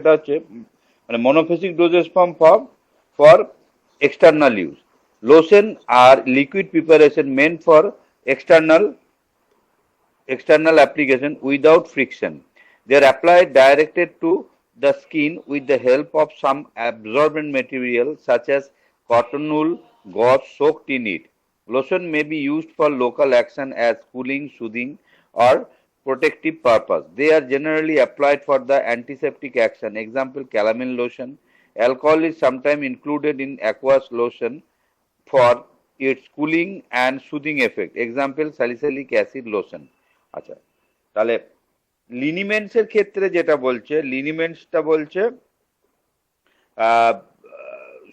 সেটা হচ্ছে মানে monophasic dosage form for external use. Lotion are liquid preparation meant for external application without friction. They are applied directed to the skin with the help of some absorbent material such as cotton wool, gauze soaked in it. Lotion may be used for local action as cooling, soothing, or protective purpose. They are generally applied for the antiseptic action. Example, calamine lotion. Alcohol is sometimes included in aqueous lotion for its cooling and soothing effect. Example, salicylic acid lotion. আচ্ছা, তাহলে লিনিমেন্টস এর ক্ষেত্রে যেটা বলছে, লিনিমেন্টসটা বলছে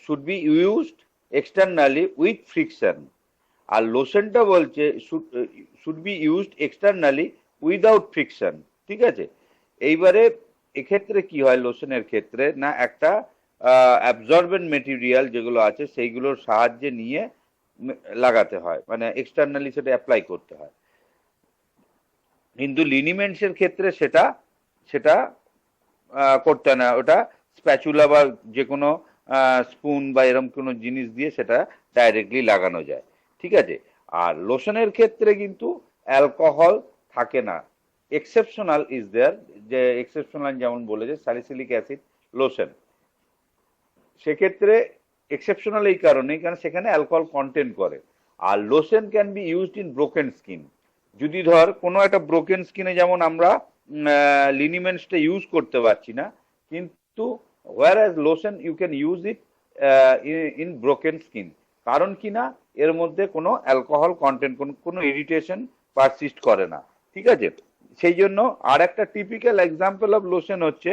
should be used externally with friction, আর লোশনটা বলছে should be used externally without friction. ঠিক আছে, এইবারে এক্ষেত্রে কি হয় লোশনের ক্ষেত্রে, না একটা অ্যাবজর্বেন্ট মেটেরিয়াল যেগুলো আছে সেইগুলোর সাহায্যে নিয়ে লাগাতে হয়, মানে এক্সটার্নালি সেটা অ্যাপ্লাই করতে হয়। কিন্তু লিনিমেন্টসের ক্ষেত্রে সেটা সেটা করতে না, ওটা স্প্যাচুলা বা যে কোনো স্পুন বা এরকম কোনো জিনিস দিয়ে সেটা ডাইরেক্টলি লাগানো যায়। ঠিক আছে, আর লোশনের ক্ষেত্রে কিন্তু অ্যালকোহল থাকে না। এক্সেপশনাল ইজ দেয়ার, যে এক্সেপশনাল যেমন বলেছে স্যালিসিলিক অ্যাসিড লোশন, সেক্ষেত্রে এক্সেপশনাল এই কারণেই কারণ সেখানে অ্যালকোহল কন্টেন্ট করে। আর lotion can be used in broken skin. যদি ধর কোনো একটা ব্রোকেন স্কিনে যেমন আমরা লিনিমেন্টসটা ইউজ করতে পারছি না, কিন্তু whereas lotion you can use it in broken skin, কারণ কি না এর মধ্যে কোনো অ্যালকোহল কন্টেন্ট, কোনো ইরিটেশন পারসিস্ট করে না। ঠিক আছে, সেই জন্য আর একটা টিপিক্যাল এক্সাম্পল অফ লোশন হচ্ছে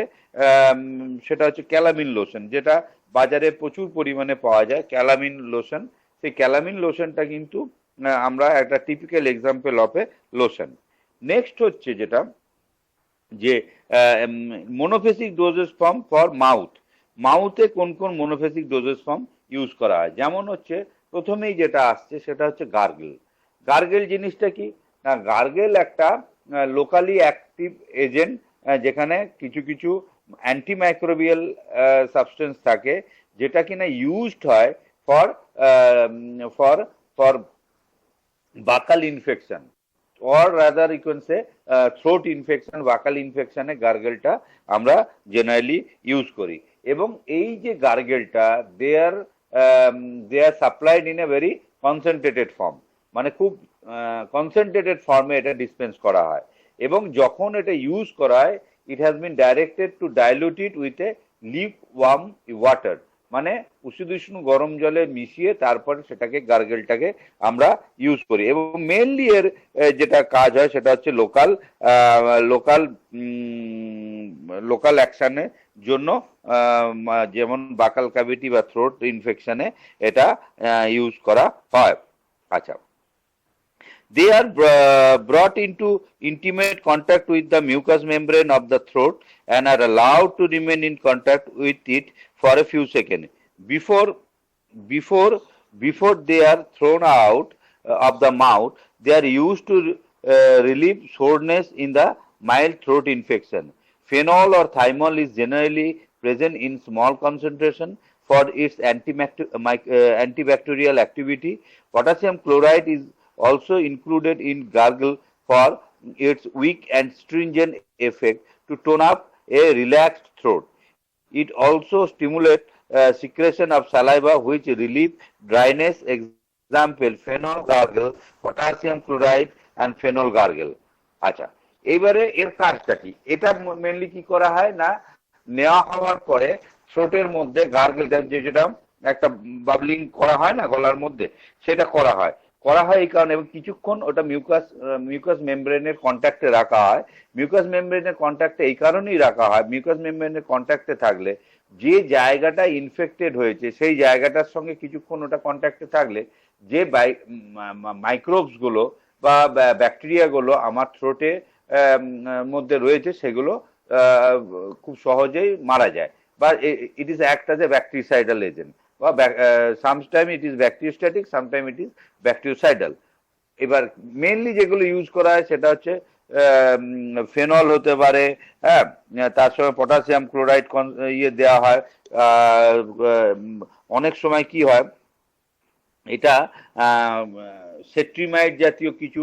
সেটা হচ্ছে ক্যালামিন লোশন, যেটা বাজারে প্রচুর পরিমাণে পাওয়া যায় ক্যালামিন লোশন। সেই ক্যালামিন লোশনটা কিন্তু আমরা একটা typical example of A lotion. Next হচ্ছে যেটা যে মোনোফেসিক ডোজেস ফর্ম ফর মাউথ। মাউথে কোন কোন মোনোফেসিক ডোজেস ফর্ম ইউজ করা হয়, যেমন হচ্ছে প্রথমেই যেটা আসছে সেটা হচ্ছে গার্গেল। গার্গেল জিনিসটা কি না, গার্গেল একটা লোকালি অ্যাক্টিভ এজেন্ট, যেখানে কিছু কিছু অ্যান্টিমাইক্রোবিয়াল সাবস্টেন্স থাকে, যেটা কিনা ইউজড হয় for for for buccal infection, or rather you can say throat infection, buccal ইনফেকশনে গার্গেলটা আমরা জেনারেলি ইউজ করি। এবং এই যে গার্গেলটা they are supplied in a very concentrated form, মানে খুব কনসেন্ট্রেটেড ফর্মে এটা ডিসপেন্স করা হয়। এবং যখন এটা ইউজ করা হয়, it has been directed to dilute it with a lip warm water, মানে উষ্ণ গরম জলে মিশিয়ে তারপরে সেটাকে গার্গেলটাকে আমরা ইউজ করি। এবং মেনলি এর যেটা কাজ হয় সেটা হচ্ছে লোকাল অ্যাকশনের জন্য, যেমন বাকাল ক্যাভিটি বা থ্রোট ইনফেকশনে এটা ইউজ করা হয়। আচ্ছা, they are brought into intimate contact with the mucous membrane of the throat and are allowed to remain in contact with it for a few seconds before they are thrown out of the mouth. They are used to relieve soreness in the mild throat infection. Phenol or thymol is generally present in small concentration for its antibacterial activity. Potassium chloride is also included in gargle for its weak and stringent effect to tone up a relaxed throat. It also stimulates secretion of saliva which relieve dryness. Example, phenol gargle, potassium chloride and phenol gargle. আচ্ছা, এইবারে এর কাজটা কি, এটা mainly কি করা হয় না, নেওয়া হওয়ার পরে থ্রোটের মধ্যে গার্গেলটা যেটা একটা বাবলিং করা হয় না গলার মধ্যে, সেটা করা হয় এই কারণে, এবং কিছুক্ষণ ওটা মিউকাস মেমব্রেনের কন্ট্যাক্টে রাখা হয়। মিউকাস মেমব্রেনের কন্ট্যাক্টে এই কারণেই রাখা হয়, মিউকাস মেমব্রেনের কন্ট্যাক্টে থাকলে যে জায়গাটা ইনফেক্টেড হয়েছে সেই জায়গাটার সঙ্গে কিছুক্ষণ ওটা কন্ট্যাক্টে থাকলে যে মাইক্রোবস গুলো বা ব্যাকটেরিয়া গুলো আমার থ্রোটে মধ্যে রয়েছে সেগুলো খুব সহজেই মারা যায়, বা it is act as a bactericidal agent, বা sometime it is bacteriostatic, sometime it is bacteriocidal. এবার মেনলি যেগুলো ইউজ করা হয় সেটা হচ্ছে ফেনল হতে পারে, হ্যাঁ, তার সঙ্গে পটাশিয়াম ক্লোরাইড ইয়ে দেওয়া হয়। অনেক সময় কি হয়, এটা সেট্রিমাইড জাতীয় কিছু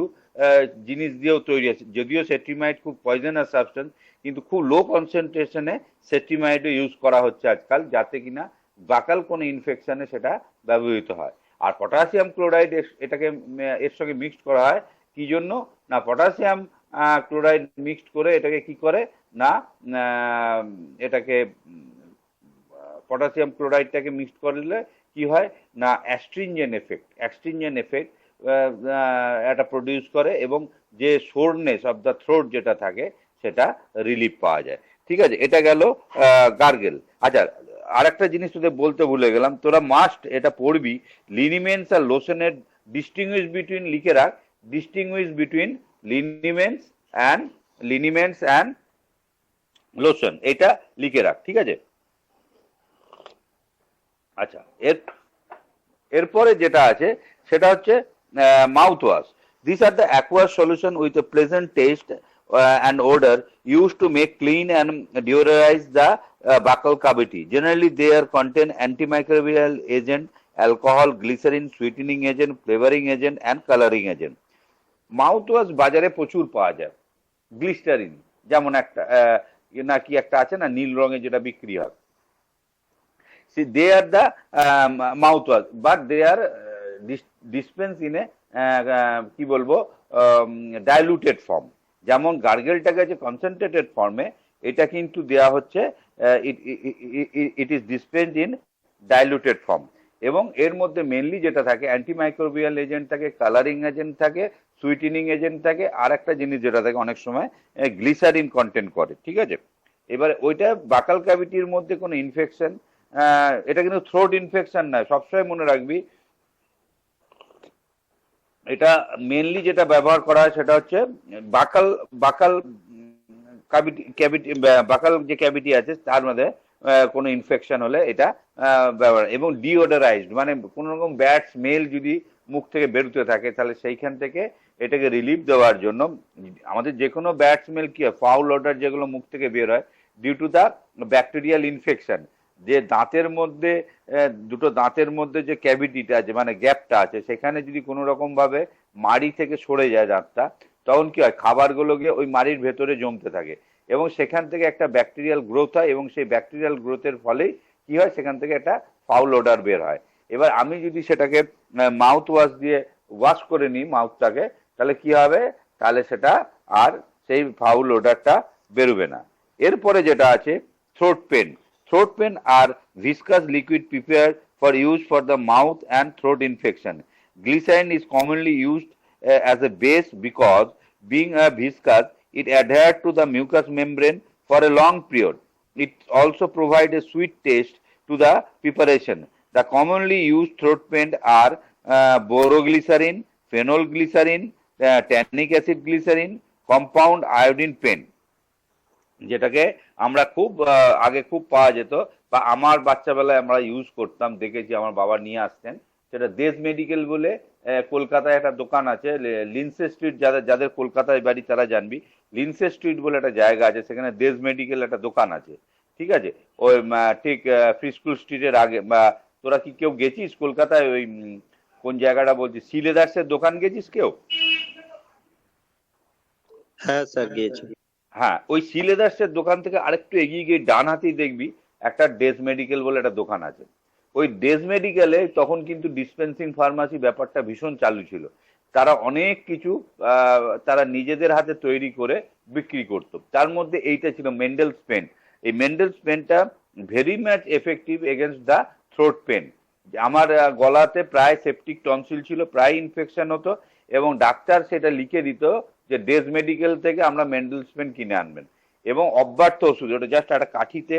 জিনিস দিয়েও তৈরি আছে, যদিও সেট্রিমাইড খুব পয়জনাস সাবস্টেন্স, কিন্তু খুব লো কনসেন্ট্রেশনে সেট্রিমাইডও ইউজ করা হচ্ছে আজকাল, যাতে কিনা বাকাল কোনো ইনফেকশনে সেটা ব্যবহৃত হয়। আর পটাশিয়াম ক্লোরাইড এটাকে এর সঙ্গে মিক্সড করা হয় কি জন্য না, পটাশিয়াম ক্লোরাইড মিক্সড করে এটাকে কি করে না, এটাকে পটাশিয়াম ক্লোরাইডটাকে মিক্সড করলে কি হয় না, অ্যাস্ট্রিনজেন্ট এফেক্ট এটা প্রডিউস করে, এবং যে সোরনেস অফ দ্য থ্রোট যেটা থাকে সেটা রিলিফ পাওয়া যায়। ঠিক আছে, এটা গেল গার্গেল। আচ্ছা, আরেকটা জিনিস তোদের বলতে ভুলে গেলাম, তোরা মাস্ট এটা পড়বি, লিনিমেন্টস আর লোশনের ডিস্টিংগুইশ বিটুইন, লিখে রাখ, ডিস্টিংগুইশ বিটুইন লিনিমেন্টস অ্যান্ড লোশন, এটা লিখে রাখ, ঠিক আছে। আচ্ছা, এরপরে যেটা আছে সেটা হচ্ছে mouth wash. This are the aqueous solution with a pleasant test and odor used to make clean and deodorize the buccal cavity. Generally, they are contain antimicrobial agent, alcohol, glycerin, sweetening agent, flavoring agent, and coloring agent. Mouth wash বাজারে প্রচুর পাওয়া যায়। গ্লিস্টারিন যেমন একটা নাকি একটা আছে না, নীল রঙে যেটা বিক্রি হয়, see they are the mouthwash, but they are dispensed in a কি বলবো ডাইলুটেড ফর্ম। যেমন গার্গেলটাকে আছে কনসেন্ট্রেটেড ফর্মে, এটা কিন্তু দেয়া হচ্ছে it is dispensed in diluted form, এবং এর মধ্যে মেনলি যেটা থাকে অ্যান্টিমাইক্রোবিয়াল এজেন্ট থাকে, কালারিং এজেন্ট থাকে, সুইটেনিং এজেন্ট থাকে, আর একটা জিনিস যেটা থাকে অনেক সময় গ্লিসারিন কন্টেন্ট করে। ঠিক আছে, এবার ওইটা বাকাল ক্যাভিটির মধ্যে কোনো ইনফেকশন, এটা কিন্তু থ্রোট ইনফেকশন নয়, সবসময় মনে রাখবি। এটা মেনলি যেটা ব্যবহার করা হয় সেটা হচ্ছে বাকাল ক্যাভিটি, বাকাল যে ক্যাভিটি আছে তার মধ্যে কোনো ইনফেকশন হলে এটা ব্যবহার, এবং ডিওডারাইজড মানে কোনো রকম ব্যাড স্মেল যদি মুখ থেকে বেরোতে থাকে তাহলে সেইখান থেকে এটাকে রিলিফ দেওয়ার জন্য, আমাদের যে কোনো ব্যাড স্মেল কি হয়, ফাউল অর্ডার যেগুলো মুখ থেকে বের হয় due to the bacterial infection, যে দাঁতের মধ্যে দুটো দাঁতের মধ্যে যে ক্যাভিটিটা আছে মানে গ্যাপটা আছে, সেখানে যদি কোনো রকম ভাবে মাড়ি থেকে সরে যায় দাঁতটা, তখন কি হয়, খাবারগুলো গিয়ে ওই মাড়ির ভেতরে জমতে থাকে, এবং সেখান থেকে একটা ব্যাকটেরিয়াল গ্রোথ হয়, এবং সেই ব্যাকটেরিয়াল গ্রোথের ফলেই কি হয়, সেখান থেকে একটা ফাউল ওডার বের হয়। এবার আমি যদি সেটাকে মাউথ ওয়াশ দিয়ে ওয়াশ করে নিই মাউথটাকে, তাহলে কি হবে, তাহলে সেটা আর সেই ফাউল ওডারটা বেরোবে না। এরপরে যেটা আছে throat pain. Throat pain are viscous liquid prepared for use for the mouth and throat infection. Glycerin is commonly used as a base because, being a viscous, it adheres to the mucous membrane for a long period. It also provides a sweet taste to the preparation. The commonly used throat paint are boroglycerin, phenolglycerin, tannic acid glycerin, compound iodine paint, যেটাকে আমরা খুব আগে খুব পাওয়া যেত, বা আমার বাচ্চাবেলায় আমরা ইউজ করতাম, দেখেছি আমার বাবা নিয়ে আসতেন। সেটা দেশ মেডিকেল বলে কলকাতায় একটা দোকান আছে, লিন্সে স্ট্রিট, যাদের কলকাতায় বাড়ি তারা জানবি, লিন্সে স্ট্রিট বলে একটা জায়গা আছে, সেখানে দেশ মেডিকেল একটা দোকান আছে। ঠিক আছে, ওই ঠিক ফ্রি স্কুল স্ট্রিটের আগে। বা তোরা কি কেউ গেছিস কলকাতায়, ওই কোন জায়গাটা বলছিস, সিলেদার্সের দোকান গেছিস কেউ? হ্যাঁ স্যার গিয়েছি। হ্যাঁ, ওই সিলেদার্সের দোকান থেকে আরেকটু এগিয়ে গিয়ে ডান হাতেই দেখবি একটা ডেজ মেডিকেল বলে একটা দোকান আছে। ওই ডেজ মেডিকেলে তখন কিন্তু ডিসপেন্সিং ফার্মাসি ব্যাপারটা ভীষণ চালু ছিল। তারা অনেক কিছু তারা নিজেদের হাতে তৈরি করে বিক্রি করতো, তার মধ্যে এইটা ছিল মেন্ডেলস পেন। এই মেন্ডেলস পেনটা very much effective against the throat pain. আমার গলাতে প্রায় সেপটিক টনসিল ছিল, প্রায় ইনফেকশন হতো, এবং ডাক্তার সেটা লিখে দিত যে ডেজ মেডিকেল থেকে আমরা মেন্ডেলস পেন কিনে আনবেন, এবং অব্যর্থ ওষুধ, ওটা জাস্ট একটা কাঠিতে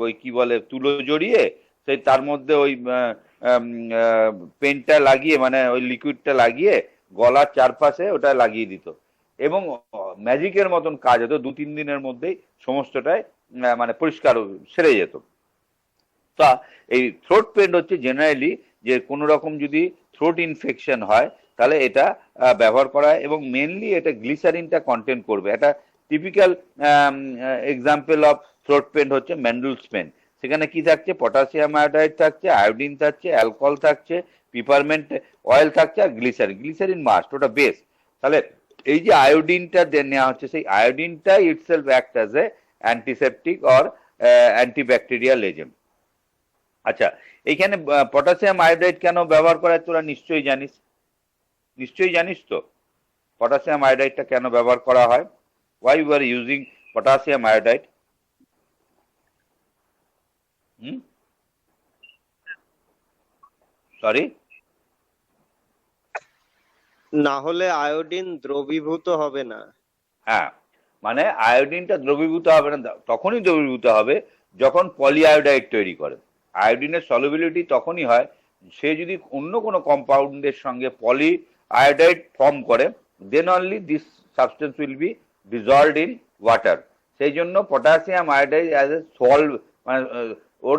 ওই কি বলে তুলো জড়িয়ে সেই তার মধ্যে ওই পেনটা লাগিয়ে, মানে ওই লিকুইডটা লাগিয়ে গলার চারপাশে ওটা লাগিয়ে দিত, এবং ম্যাজিকের মতন কাজ হতো, 2-3 দিনের মধ্যেই সমস্তটাই মানে পরিষ্কার সেরে যেত। তা এই থ্রোট পেন হচ্ছে জেনারেলি যে কোনো রকম যদি থ্রোট ইনফেকশন হয় তাহলে এটা ব্যবহার করা হয় এবং মেনলি এটা গ্লিসারিনটা কন্টেন্ট করবে। একটা typical example of throat paint হচ্ছে ম্যান্ডুলস পেন। সেখানে কি থাকছে? পটাশিয়াম আয়োডাইড থাকছে, আয়োডিন থাকছে, অ্যালকোহল থাকছে, পিপারমেন্ট অয়েল থাকছে, আর গ্লিসারিন। গ্লিসারিন মাস্ট, ওটা বেস। তাহলে এই যে আয়োডিনটা নেওয়া হচ্ছে, সেই আয়োডিনটা itself act as a antiseptic or antibacterial agent. আচ্ছা, এইখানে পটাশিয়াম আয়োডাইড কেন ব্যবহার করা হয় তোরা নিশ্চয়ই জানিস, নিশ্চয়ই জানিস তো পটাশিয়াম আয়োডাইডটা কেন ব্যবহার করা হয়? why we are using potassium iodide? Sorry, না হলে আয়োডিন দ্রবীভূত হবে না। হ্যাঁ, মানে আয়োডিনটা দ্রবীভূত হবে না, তখনই দ্রবীভূত হবে যখন পলিআয়োডাইড তৈরি করে। আয়োডিনের সলিবিলিটি তখনই হয় সে যদি অন্য কোনো কম্পাউন্ডের সঙ্গে পলি আয়োডাইড ফর্ম করে, then only this substance will be dissolved in water. সেই জন্য potassium iodide as a solve, মানে ওর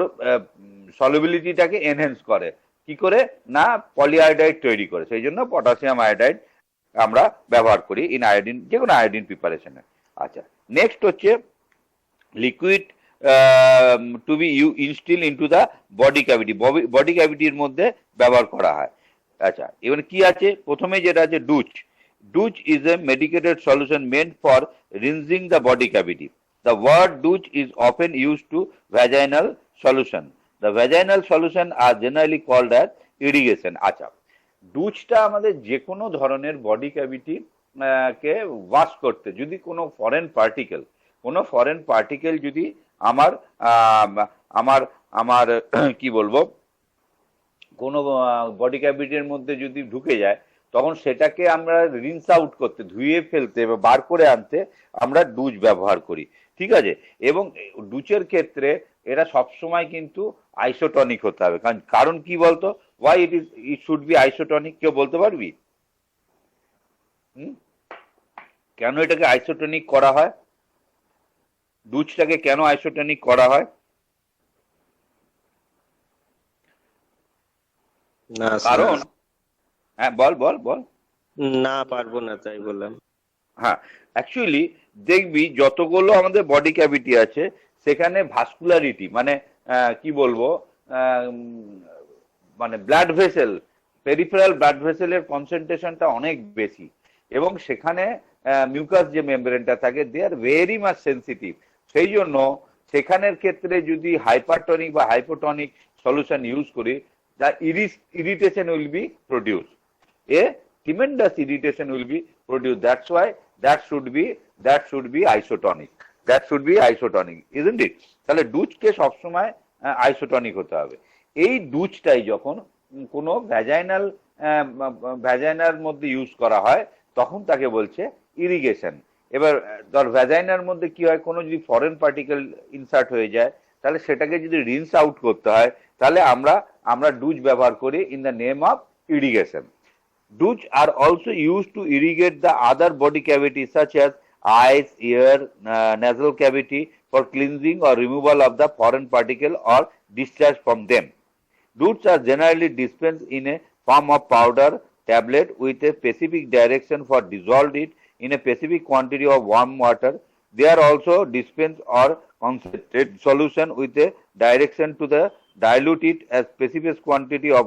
সলিবিলিটিটাকে এনহ্যান্স করে। কি করে? না, পলিআয়োডাইড তৈরি করে। সেই জন্য পটাশিয়াম আয়োডাইড আমরা ব্যবহার করি ইন আয়োডিন, যে কোনো আয়োডিন প্রিপারেশনে। আচ্ছা, নেক্সট হচ্ছে liquid to be instill into the body cavity. Body ক্যাভিটির মধ্যে ব্যবহার করা হয়। আচ্ছা, এবার কি আছে? প্রথমে যেটা আছে douche. Douche is a medicated solution meant for rinsing the body cavity. The word douche is often used to vaginal solution. The vaginal solution are generally called as irrigation. আচ্ছা, ডুচটা আমাদের যে কোনো ধরনের বডি ক্যাভিটি কে wash করতে, যদি কোনো foreign particle যদি আমার আমার আমার কি বলবো, কোনো বডি ক্যাভিটির মধ্যে যদি ঢুকে যায়, তখন সেটাকে আমরা রিন্স আউট করতে, ধুয়ে ফেলতে বা বার করে আনতে আমরা ডুচ ব্যবহার করি। ঠিক আছে? এবং ডুচের ক্ষেত্রে এটা সবসময় কিন্তু আইসোটনিক হতে হবে। কারণ কি বলতো? Why it should be isotonic? কেউ বলতে পারবি? কেন এটাকে আইসোটনিক করা হয়? ডুচটাকে কেন আইসোটনিক করা হয়? না কারণ, হ্যাঁ বল বল বল। না, পারবো না, তাই বললাম। হ্যাঁ, অ্যাকচুয়ালি দেখবি যতগুলো আমাদের বডি ক্যাভিটি আছে সেখানে ভাস্কুলারিটি, মানে কি বলবো, মানে ব্লাড ভেসেল, পেরিফেরাল ব্লাড ভেসেলের কনসেন্ট্রেশনটা অনেক বেশি, এবং সেখানে মিউকাস যে মেমব্রেনটা থাকে, দে আর ভেরি মাচ সেন্সিটিভ। সেই জন্য সেখানের ক্ষেত্রে যদি হাইপারটনিক বা হাইপোটনিক সলিউশন ইউজ করি, the irritation will be produced. A tremendous irritation will be produced. That's why that should be isotonic. That should be isotonic, isn't it? তাহলে ডুচকে সবসময় isotonic হতে হবে। এই ডুচটাই যখন কোনো ভ্যাজাইনার মধ্যে ইউজ করা হয়, তখন তাকে বলছে ইরিগেশন। এবার ধর ভ্যাজাইনার মধ্যে কি হয়, কোনো যদি ফরেন পার্টিকেল ইনসার্ট হয়ে যায়, তাহলে সেটাকে যদি রিন্স আউট করতে হয়, তাহলে আমরা ডুচ ব্যবহার করি in the name of irrigation. Douche are also use to irrigate the other body cavity such as eyes, ear, nasal cavity for cleansing or removal of the foreign particle or discharge from them. Douches are generally dispensed in a form of powder tablet with a specific direction for dissolve it in a specific quantity of warm water. They are also dispensed or concentrated solution with a direction to the dilute it as specific quantity of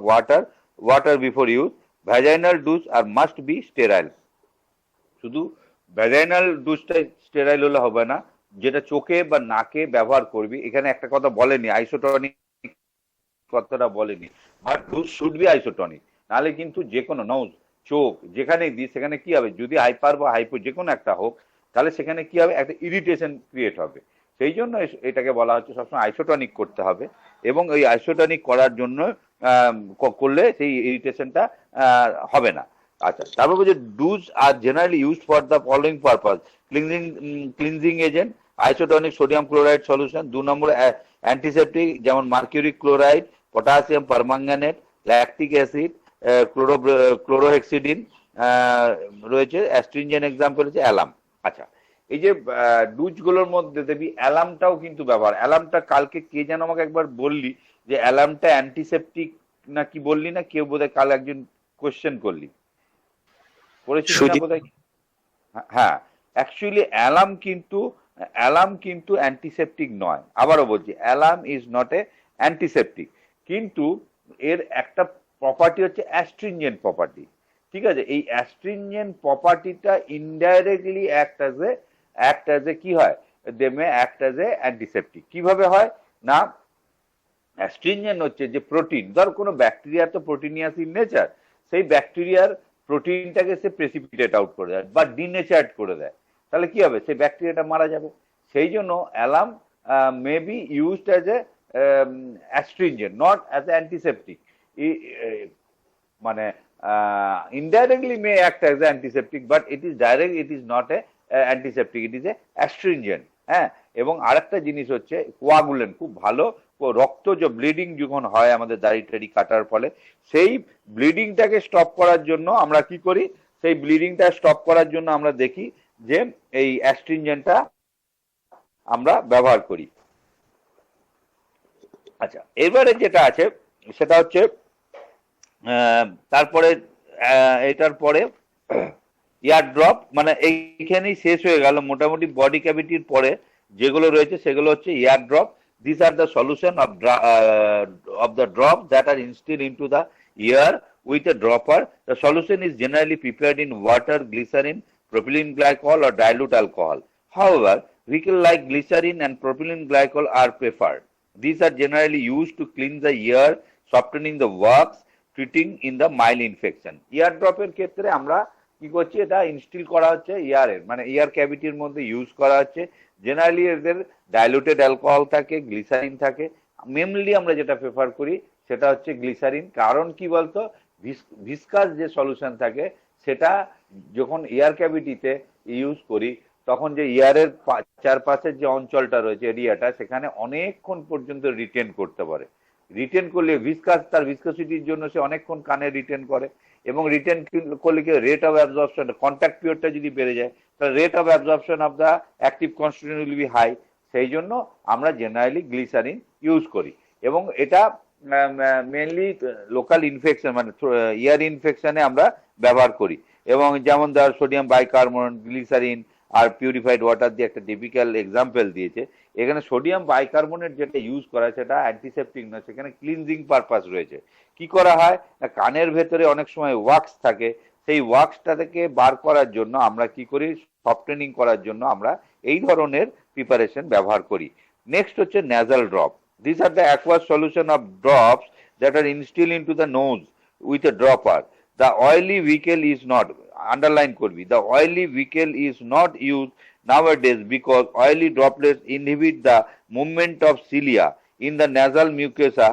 water before use. Vaginal douche are must be sterile. শুধু vaginal ডুচটা sterile হলে হবে না, যেটা চোখে বা নাকে ব্যবহার করবি। এখানে একটা কথা বলেনি, আইসোটনিক কথাটা বলেনি, বাট ডুচ শুড বি আইসোটনিক। নাহলে কিন্তু যে কোনো নোজ, চোখ, যেখানে দিই সেখানে কি হবে, যদি হাইপার বা হাইপো যে কোনো একটা হোক, তাহলে সেখানে কি হবে, একটা ইরিটেশন ক্রিয়েট হবে। সেই জন্য এটাকে বলা হচ্ছে সবসময় আইসোটনিক করতে হবে, এবং ওই আইসোটনিক করার জন্য করলে সেই ইরিটেশনটা হবে না। আচ্ছা, তারপর বলছে douche are generally use for the following purpose: cleansing agent, isotonic sodium chloride solution; 2 number antiseptic, যেমন mercuric chloride, potassium permanganate, lactic acid, chlorohexidine রয়েছে। অ্যাস্ট্রিনজেন্ট এক্সাম্পল হচ্ছে অ্যালাম। আচ্ছা, এই যে ডুচগুলোর মধ্যে দেখবি অ্যালামটাও কিন্তু ব্যবহার। অ্যালামটা কালকে কে যেন আমাকে একবার বললি যে অ্যালামটা অ্যান্টিসেপটিক না কি বললি না, কেউ বোধহয় কাল একজন কোয়েশ্চেন করলি, পড়েছি কিনা সুদীপ, বোধহয়। হ্যাঁ, অ্যাকচুয়ালি অ্যালার্ম কিন্তু অ্যান্টিসেপটিক নয়। আবারও বলছি, alarm is not a antiseptic, কিন্তু এর একটা প্রপার্টি হচ্ছে অ্যাস্ট্রিনজেন্ট প্রপার্টি। ঠিক আছে, এই অ্যাস্ট্রিনজেন্ট প্রপার্টিটা ইনডাইরেক্টলি অ্যাক্ট অ্যাজ এ কি হয়, they may act as a antiseptic. কিভাবে হয় না, অ্যাস্ট্রিনজেন্ট হচ্ছে যে প্রোটিন, ধর কোনো ব্যাকটেরিয়া তো প্রোটিনিয়াস ইন নেচার, সেই ব্যাকটেরিয়ার প্রোটিনটাকে সে প্রেসিপিটেট আউট করে দেয় বা ডিনেচার্ড করে দেয়, তাহলে কি হবে, সেই ব্যাকটেরিয়াটা মারা যাবে। সেই জন্য alarm may be used as a astringent, not as a antiseptic. মানে indirectly may act as an antiseptic, but it is not a antiseptic, it is a astringent। হ্যাঁ, এবং আরেকটা জিনিস হচ্ছে কোয়াগুলেন্ট, খুব ভালো। রক্ত যে ব্লিডিং যখন হয় আমাদের দাড়ি টাড়ি কাটার ফলে, সেই ব্লিডিংটাকে স্টপ করার জন্য আমরা কি করি, সেই ব্লিডিংটা স্টপ করার জন্য আমরা দেখি যে এই অ্যাস্ট্রিনজেন্টটা আমরা ব্যবহার করি। আচ্ছা, এবারে যেটা আছে সেটা হচ্ছে তারপরে এটার পরে ইয়ার ড্রপ, মানে এইখানেই শেষ হয়ে গেল মোটামুটি বডি ক্যাভিটির পরে যেগুলো রয়েছে সেগুলো হচ্ছে ear drop. This are the solution of the drop that are instil into the ear with a dropper. The solution is generally prepared in water, glycerin, propylene glycol or dilute alcohol. However, vehicle like glycerin and propylene glycol are preferred. These are generally used to cleanse the ear, softening the wax, treating in the mild infection. Ear ড্রপের ক্ষেত্রে আমরা কি করছি, এটা instil করা হচ্ছে ইয়ারের, মানে ইয়ার ক্যাভিটির মধ্যে ইউজ করা হচ্ছে। জেনারেলি এদের ডাইলুটেড অ্যালকোহল থাকে, গ্লিসারিন থাকে। মেনলি আমরা যেটা প্রেফার করি সেটা হচ্ছে গ্লিসারিন। কারণ কি বলতো, ভিসকাস যে সলিউশন থাকে সেটা যখন ইয়ার ক্যাভিটিতে ইউজ করি তখন যে ইয়ারের চারপাশের যে অঞ্চলটা রয়েছে, এরিয়াটা, সেখানে অনেকক্ষণ পর্যন্ত রিটেন করতে পারে। রিটেন করলে ভিসকাস, তার ভিসকসিটির জন্য সে অনেকক্ষণ কানে রিটেন করে, এবং রিটেন করলে কি রেট অফ অ্যাবজর্পশন, কন্ট্যাক্ট পিরিয়ডটা যদি বেড়ে যায় তাহলে rate of absorption of the active constituent will be high. সেই জন্য আমরা জেনারেলি গ্লিসারিন ইউজ করি, এবং এটা মেনলি লোকাল ইনফেকশন মানে ইয়ার ইনফেকশনে আমরা ব্যবহার করি। এবং যেমন ধর সোডিয়াম বাইকার্বনেট, গ্লিসারিন আর পিউরিফাইড ওয়াটার দিয়ে একটা টিপিক্যাল এক্সাম্পল দিয়েছে। এখানে সোডিয়াম বাইকার্বনেট যেটা ইউজ করা সেটা অ্যান্টিসেপটিক নয়, সেখানে ক্লিনজিং পারপাস রয়েছে। কি করা হয়, কানের ভেতরে অনেক সময় ওয়াক্স থাকে, সেই ওয়াক্সটা থেকে বার করার জন্য আমরা কি করি, সফটেনিং করার জন্য আমরা এই ধরনের প্রিপারেশন ব্যবহার করি। নেক্সট হচ্ছে nasal drop. This are the aqueous solution of drops that are instil into the nose with a dropper. The oily vehicle is not, underline করবি, the oily vehicle is not used nowadays because oily droplets inhibit the movement of cilia in the nasal mucosa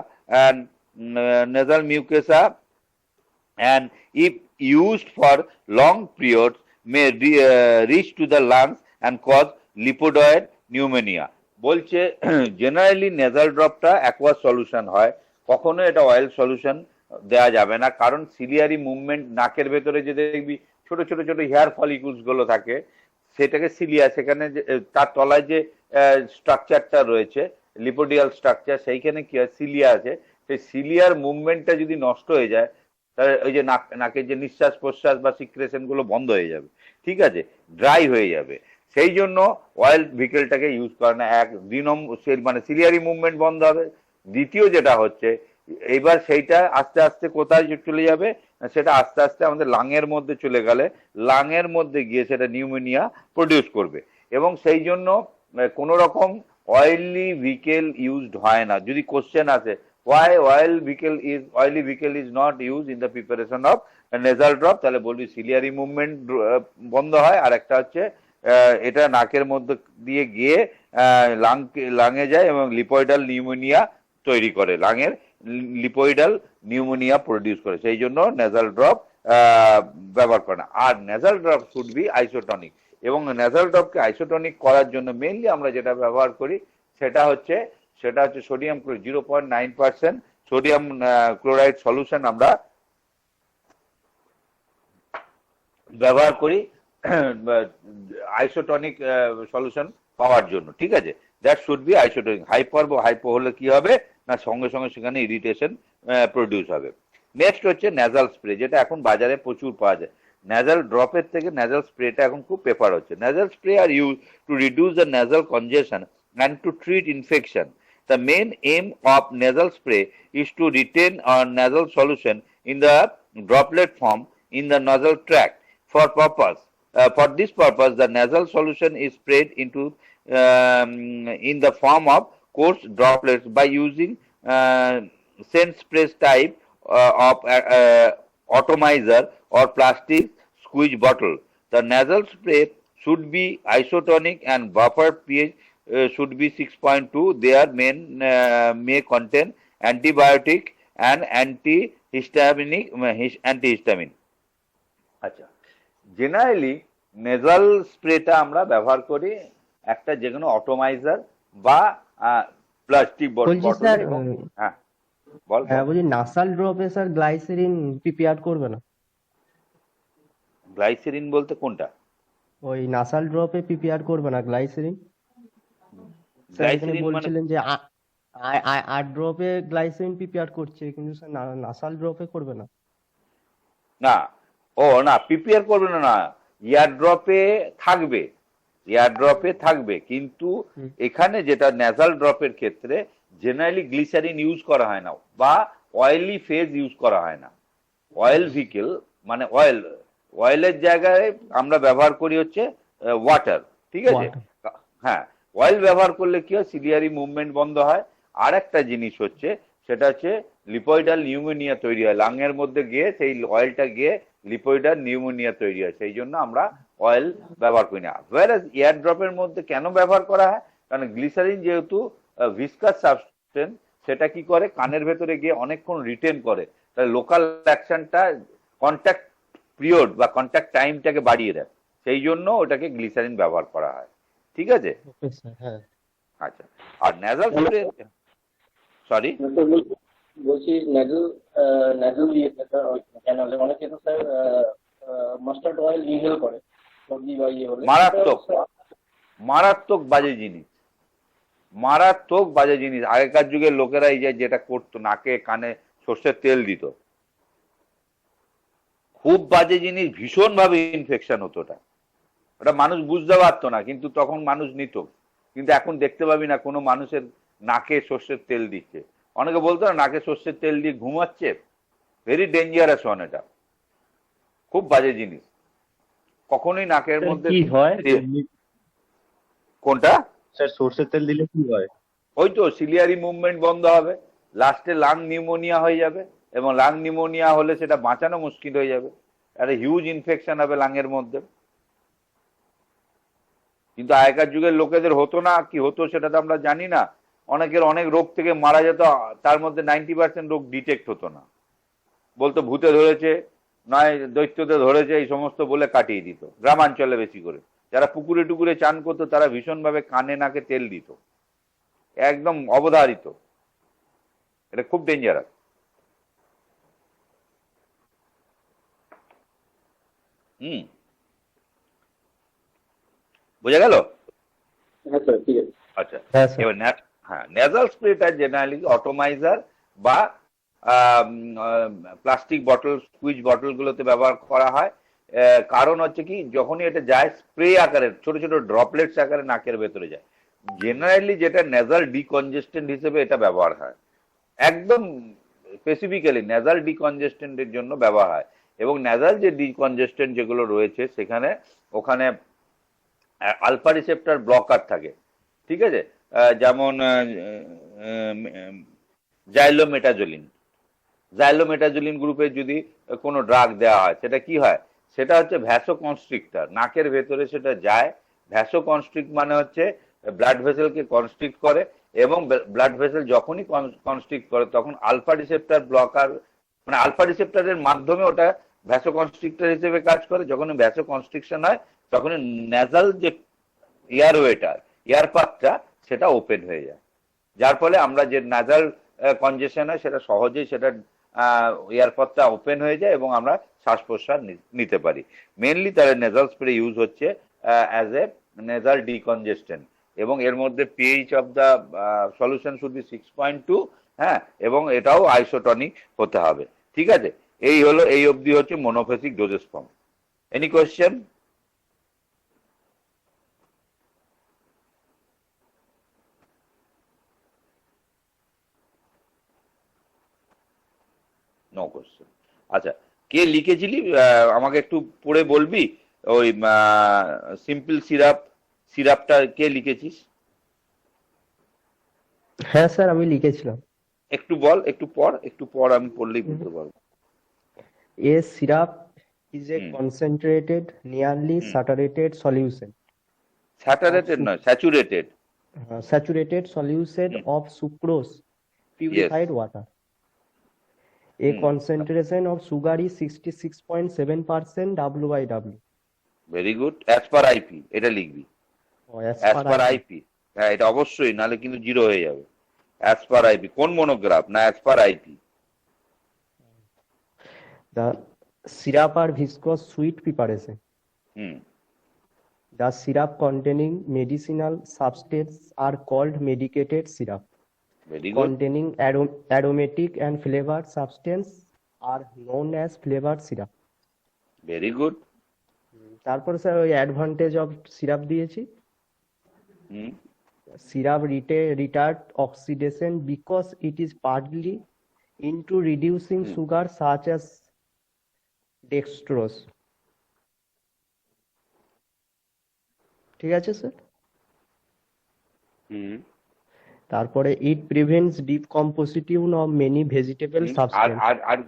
and if used for long periods may reach to the lungs and cause lipidoid pneumonia. বলছে generally nasal ড্রপটা aqueous solution হয়, কখনো এটা oil solution দেওয়া যাবে না। কারণ ciliary movement, নাকের ভেতরে যে দেখবি ছোট ছোট ছোট হেয়ার ফলিকুলস গুলো থাকে সেটাকে সিলিয়া, সেখানে তার তলায় যে স্ট্রাকচারটা রয়েছে লিপোডিয়াল স্ট্রাকচার, সেইখানে কি হয়, সিলিয়া আছে। সেই সিলিয়ার মুভমেন্টটা যদি নষ্ট হয়ে যায় তাহলে ওই যে নাকের যে নিঃশ্বাস প্রশ্বাস বা সিক্রেশন গুলো বন্ধ হয়ে যাবে, ঠিক আছে, ড্রাই হয়ে যাবে। সেই জন্য অয়েল ভিকেলটাকে ইউজ করে না। দুই নম্বর মানে সিলিয়ারি মুভমেন্ট বন্ধ হবে। দ্বিতীয় যেটা হচ্ছে, এইবার সেইটা আস্তে আস্তে কোথায় চলে যাবে, সেটা আস্তে আস্তে আমাদের লাংয়ের মধ্যে চলে গেলে লাংয়ের মধ্যে গিয়ে সেটা নিউমোনিয়া প্রডিউস করবে। এবং সেই জন্য কোন রকম অয়েলি ভিকেল ইউজড হয় না। যদি কোশ্চেন আসে why oily vehicle is not used in the preparation of nasal drop, তাহলে বলবি সিলিয়ারি মুভমেন্ট বন্ধ হয়, আর একটা হচ্ছে এটা নাকের মধ্যে দিয়ে গিয়ে লাঙে যায় এবং লিপয়েডাল নিউমোনিয়া তৈরি করে, লাঙের লিপয়েডাল নিউমোনিয়া প্রডিউস করে। সেই জন্য নেজাল ড্রপ ব্যবহার করে না। আর nasal drop should be isotonic, এবং নেজাল ড্রপকে আইসোটনিক করার জন্য মেইনলি আমরা যেটা ব্যবহার করি সেটা হচ্ছে সোডিয়াম 0.9% সোডিয়াম ক্লোরাইড সলিউশন আমরা ব্যবহার করি আইসোটনিক সলিউশন পাওয়ার জন্য, ঠিক আছে। That should be isotonic. Hypo হলে কি হবে না, সঙ্গে সঙ্গে সেখানে ইরিটেশন প্রডিউস হবে। নেক্সট হচ্ছে ন্যাজাল স্প্রে, যেটা এখন বাজারে প্রচুর পাওয়া যায়। nasal ড্রপের থেকে nasal স্প্রেটা এখন খুব প্রেফার হচ্ছে। nasal spray are used to reduce the nasal congestion and to treat infection. The main aim of nasal spray is to retain a nasal solution in the droplet form in the nasal tract. For this purpose, the nasal solution is sprayed into in the form of coarse droplets by using scent spray type of atomizer or plastic squeeze bottle. The nasal spray should be isotonic and buffer pH should be 6.2. They may contain antibiotic and antihistamine. আচ্ছা, generally nasal স্প্রেটা আমরা ব্যবহার করি একটা যে কোনো অটোমাইজার বা plastic বলছি বটল। স্যার, হ্যাঁ বল। হ্যাঁ বলছি নাসাল ড্রপে স্যার গ্লাইসেরিন পিপিআর করবে না? গ্লাইসেরিন বলতে কোনটা? ওই নাসাল ড্রপে পিপিআর করবে না গ্লাইসেরিন? স্যার এখানে গ্লাইসেরিন মানে বলছিলেন যে 8 ড্রপে গ্লাইসেরিন পিপিআর করছে, কিন্তু স্যার নাসাল ড্রপে করবে না? না, ও না, পিপিআর করবে না, না ইয়ার ড্রপে থাকবে, ইয়ার ড্রপে থাকবে, কিন্তু এখানে যেটা নেজাল ড্রপের ক্ষেত্রে জেনারেলি গ্লিসারিন ইউজ করা হয় না বা অয়েলি ফেজ ইউজ করা হয় না। অয়েল ভিকেল মানে অয়েলের জায়গায় আমরা ব্যবহার করি হচ্ছে ওয়াটার, ঠিক আছে? হ্যাঁ, অয়েল ব্যবহার করলে কি হয়, সিলিয়ারি মুভমেন্ট বন্ধ হয়। আর একটা জিনিস হচ্ছে, সেটা হচ্ছে লিপয়েডাল নিউমোনিয়া তৈরি হয় লাংয়ের মধ্যে গিয়ে, সেই অয়েলটা গিয়ে লিপয়েডাল নিউমোনিয়া তৈরি হয়, সেই জন্য আমরা অয়েল ব্যবহার করি না। ওয়্যারএজ এয়ার ড্রপের মধ্যে কেন ব্যবহার করা হয়, কারণ গ্লিসারিন যেহেতু ভিসকাস সাবস্টেন্স, সেটা কি করে কানের ভেতরে গিয়ে অনেকক্ষণ রিটেন করে, তাহলে লোকাল অ্যাকশনটা কন্ট্যাক্ট পিরিয়ড বা কন্ট্যাক্ট টাইমটাকে বাড়িয়ে দেয়, সেই জন্য ওটাকে গ্লিসারিন ব্যবহার করা হয়, ঠিক আছে? হ্যাঁ। আচ্ছা, আর নেজাল স্প্রে, সরি বলছি নেজাল ক্যানালে অনেকে তো স্যার মাস্টার্ড অয়েল ইনহেল করে সর্দি বা ইয়ে হলে। মারাত্মক মারাত্মক বাজে জিনিস, মারাত্মক বাজে জিনিস। আগেকার যুগের লোকেরা এই যে যেটা করতো, নাকে কানে সর্ষের তেল দিত, খুব বাজে জিনিস, ভীষণ ভাবে ইনফেকশন হতো। ওটা মানুষ বুঝতে পারতো না, কিন্তু তখন মানুষ নিত। কিন্তু এখন দেখতে পাবি না কোনো মানুষের নাকে সর্ষের তেল দিচ্ছে। অনেকে বলতো না নাকে সর্ষের তেল দিয়ে ঘুমাচ্ছে, ভেরি ডেঞ্জারাস ওয়ান, এটা খুব বাজে জিনিস। কখনোই নাকের মধ্যে কি হয় কোনটা স্যার, সর্ষের তেল দিলে কি হয়? ওই তো সিলিয়ারি মুভমেন্ট বন্ধ হবে, লাস্টে লাং নিউমোনিয়া হয়ে যাবে, এবং লাং নিউমোনিয়া হলে সেটা বাঁচানো মুশকিল হয়ে যাবে, একটা হিউজ ইনফেকশন হবে লাংয়ের মধ্যে। কিন্তু আগেকার যুগের লোকেদের হতো না, কি হতো সেটা তো আমরা জানি না। অনেকের অনেক রোগ থেকে মারা যেত, তার মধ্যে 90% রোগ ডিটেক্ট হতো না, বলতো ভূতে ধরেছে, নয় দৈত্যতে ধরেছে, এই সমস্ত বলে কাটিয়ে দিত। গ্রামাঞ্চলে বেশি করে যারা পুকুরে টুকুরে চান করতো, তারা ভীষণভাবে কানে নাকে তেল দিত, একদম অবধারিত। এটা খুব ডেঞ্জারাস। বোঝা গেল? হ্যাঁ স্যার, ঠিক আছে। আচ্ছা, এবার হ্যাঁ, নেজাল স্প্রেটা জেনারেলি অটোমাইজার বা প্লাস্টিক বটল, স্কুইজ বটল গুলোতে ব্যবহার করা হয়। কারণ হচ্ছে কি, যখনই এটা যায় স্প্রে আকারে, ছোট ছোট ড্রপলেটস আকারে নাকের ভেতরে যায়। জেনারেলি যেটা নেজাল ডিকনজেস্টেন্ট হিসেবে এটা ব্যবহার হয়, একদম স্পেসিফিক্যালি নেজাল ডিকনজেস্টেন্টের জন্য ব্যবহার হয়। এবং নেজাল যে ডিকনজেস্টেন্ট যেগুলো রয়েছে, ওখানে আলফা রিসেপ্টর ব্লকার থাকে, ঠিক আছে? যেমন জাইলোমেটাজোলিন গ্রুপের যদি কোনো ড্রাগ দেওয়া হয়, সেটা কি হয়, সেটা হচ্ছে ভ্যাসোকনস্ট্রিক্টর, নাকের ভেতরে সেটা যায়। ভ্যাসোকনস্ট্রিক্ট মানে হচ্ছে ব্লাড ভেসেলকে কনস্ট্রিক্ট করে, এবং ব্লাড ভেসেল যখনই কনস্ট্রিক্ট করে, তখন আলফা রিসেপ্টর ব্লকার, মানে আলফা রিসেপ্টরের মাধ্যমে ওটা ভ্যাসোকনস্ট্রিক্টর হিসেবে কাজ করে। যখন ভ্যাসোকনস্ট্রিকশন হয়, তখন নেজাল যে এয়ারওয়েটা, এয়ার পাথটা, সেটা ওপেন হয়ে যায়, যার ফলে আমরা যে নাজাল কনজেশন হয়, সেটা সহজেই সেটা এয়ার পাথটা ওপেন হয়ে যায়, এবং আমরা শ্বাস প্রশ্বাস নিতে পারি। মেনলি তার নেজাল স্প্রে ইউজ হচ্ছে অ্যাজ এ নেজাল ডিকনজেস্টেন্ট, এবং এর মধ্যে pH of the solution should be 6.2, হ্যাঁ, এবং এটাও আইসোটনিক হতে হবে, ঠিক আছে? এই অবধি হচ্ছে monophasic doses form. Any question? No question. আচ্ছা, কে লিখেছিলি আমাকে একটু পড়ে বলবি? ওই সিম্পল সিরাপটা কে লিখেছিস? হ্যাঁ স্যার, আমি লিখেছিলাম। একটু বল, একটু পড়, আমি পড়লেই বুঝতে পারবো। A syrup is a hmm. concentrated, nearly saturated solution of স্যাটারেটেড নয়, saturated. saturated solution of sucrose, purified water. A Hmm. concentration of sugar is 66.7% W/W. Very good. As per IP এটা লিখবি। Or as as per per IP. IP, হ্যাঁ এটা অবশ্যই, নাহলে কিন্তু zero হয়ে যাবে। অ্যাজ পার আইপি কোন মনোগ্রাফ? না as per IP. The syrup are viscous sweet preparation. Hmm. The syrup containing medicinal substance are called medicated syrup. Very good. Containing aromatic and flavored substance are known as flavored syrup. Very good. তারপরে sir ওই advantage of syrup দিয়েছি। হুম। Syrup retard oxidation because it is partly into reducing sugar such as dextrose. ঠিক আছে sir. হুম। তারপরে it prevents decomposition of many vegetable R substance. আর আর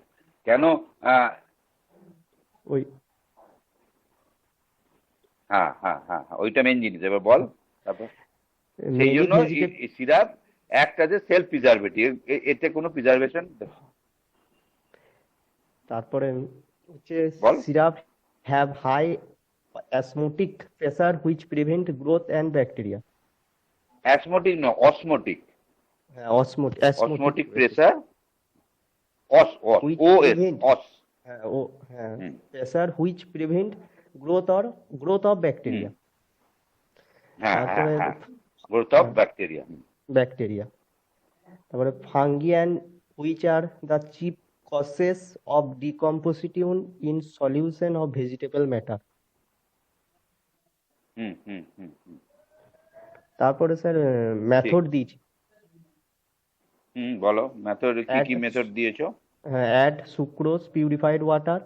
কেন? ওই হ্যাঁ, ওইটা মেন জিনিস। এবার বল তারপর। সেই many জন্য vegetable সিরাপ একটা যে সেলফ প্রিজারভেটিভ, এতে কোনো প্রিজারভেশন। তারপরে হচ্ছে বল। syrup have high osmotic pressure which prevent growth and bacteria. Osmotic না, osmotic. Osmotic pressure, which O S, prevent us. Hmm. pressure which prevent growth of bacteria. তারপরে growth of bacteria. bacteria. তারপরে fungi and which are the chief causes of decomposition in solution of vegetable matter. হুম। তারপরে sir method দিয়েছি। বলো method, কি Add- method দিয়েছো? add sucrose, purified water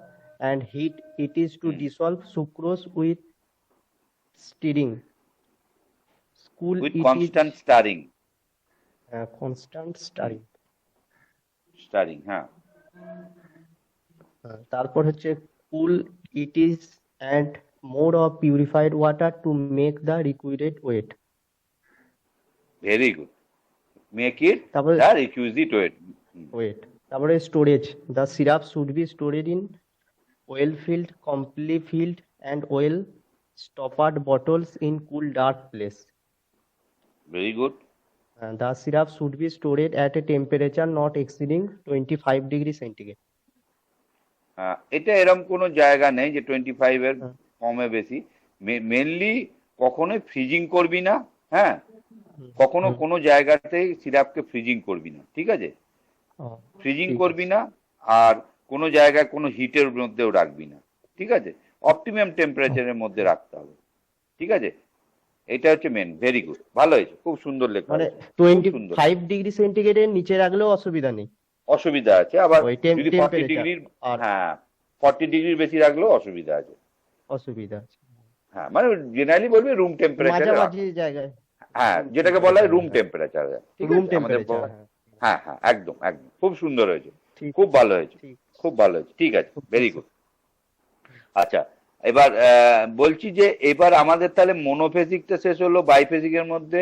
and heat it is to dissolve sucrose with stirring. Cool with it is constant steering. constant stirring. হ্যাঁ। তারপর হচ্ছে cool it is and more of purified water to make the requisite weight. Very good. Make it তারপরে the requisite wait. তারপরে storage. The syrup should be stored in well filled, completely filled and well stoppered bottles in cool dark place. Very good. The syrup should be stored at a temperature not exceeding 25 degrees centigrade. এটা এরকম কোনো জায়গা নেই যে 25 এর কমে বেশি। Mainly কখনোই ফ্রিজিং করবি না। হ্যাঁ, কখনো কোনো জায়গাতেই সিরাপকে ফ্রিজিং করবি না, ঠিক আছে? ফ্রিজিং ঠিক করবি না, আর কোনো জায়গায় কোনো হিটের মধ্যেও রাখবি না, ঠিক আছে? অপটিমাম টেম্পারেচারের মধ্যে রাখতে হবে, ঠিক আছে? এটা হচ্ছে মেন। ভেরি গুড, ভালো হয়েছে, খুব সুন্দর লেখা মানে হয়েছে, খুব সুন্দর। 25 ডিগ্রি সেন্টিগ্রেডের নিচে রাখলেও অসুবিধা নেই। অসুবিধা আছে আবার ওই যদি 40 temperature ডিগ্রির, আর হ্যাঁ 40 ডিগ্রির বেশি রাখলেও অসুবিধা আছে। অসুবিধা আছে। হ্যাঁ, মানে জেনারেলি বলবি রুম টেম্পারেচারে। মাঝামাঝি জায়গায় হ্যাঁ, যেটাকে বলা হয় রুম টেম্পারেচার। Room temperature. হ্যাঁ, একদম খুব সুন্দর হয়েছে, ঠিক। খুব ভালো হয়েছে, ঠিক। খুব ভালো হয়েছে, ঠিক আছে, ভেরি গুড। আচ্ছা, এবার বলছি যে এবার আমাদের তাহলে মোনোফেজিকটা শেষ হলো, বাইফেজিকের মধ্যে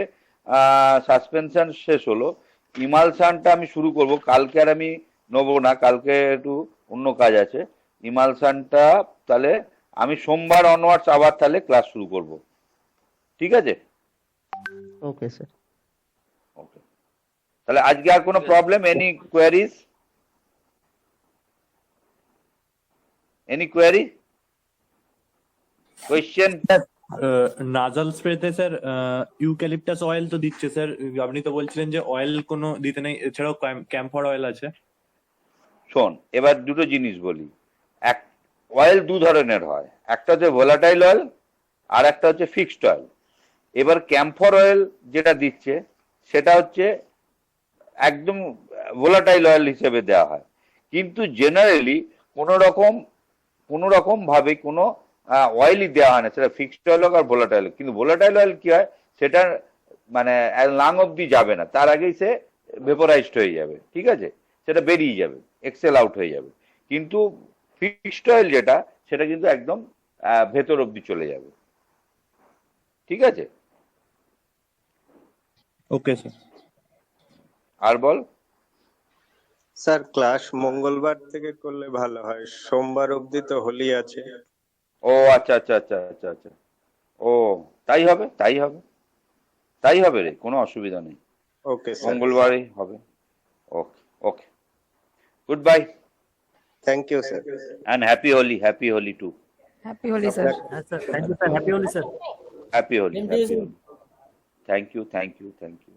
সাসপেনশন শেষ হলো। ইমালসানটা আমি শুরু করব, কালকে আর আমি নেবো না, কালকে একটু অন্য কাজ আছে। ইমালসানটা তাহলে আমি সোমবার অনওয়ার্ডস আবার তাহলে ক্লাস শুরু করব, ঠিক আছে? Okay sir. ওকে, তাহলে আজকে আর কোনো problem? Any queries? Any query, question? Nasal স্প্রেতে স্যার ইউক্যালিপটাস অয়েল তো দিচ্ছে স্যার, আপনি তো বলছিলেন যে অয়েল কোনো দিতে নেই, এছাড়াও ক্যাম্ফর অয়েল আছে। শোন, এবার দুটো জিনিস বলি। এক, অয়েল দু ধরনের হয়, একটা হচ্ছে ভোলাটাইল অয়েল আর একটা হচ্ছে ফিক্সড অয়েল। এবার ক্যাম্ফর অয়েল যেটা দিচ্ছে সেটা হচ্ছে একদম ভোলাটাইল অয়েল হিসেবে দেওয়া হয়, কিন্তু জেনারেলি কোনো রকম ভাবে কোনো অয়েলই দেওয়া হয় না, সেটা ফিক্সড অয়েল হোক আর ভোলাটাইল। কিন্তু ভোলাটাইল অয়েল কি হয়, সেটা মানে লাং অব্দি যাবে না, তার আগেই সে ভেপোরাইজড হয়ে যাবে, ঠিক আছে, সেটা বেরিয়ে যাবে, এক্সেল আউট হয়ে যাবে। কিন্তু ফিক্সড অয়েল যেটা, সেটা কিন্তু একদম ভেতর অব্দি চলে যাবে, ঠিক আছে। Okay sir. আর বল। স্যার ক্লাস মঙ্গলবার থেকে করলে ভালো হয়, সোমবার অবধি তো হোলি আছে। ও আচ্ছা আচ্ছা আচ্ছা আচ্ছা আচ্ছা, ও তাই হবে, তাই হবে, তাই হবে রে, কোনো অসুবিধা নেই, ওকে স্যার, মঙ্গলবারই হবে। Okay okay, good bye thank you sir. And happy Holi too. Happy Holi sir. Sir, thank you, sir. Happy Holi, sir. Happy Holi, thank you, thank you.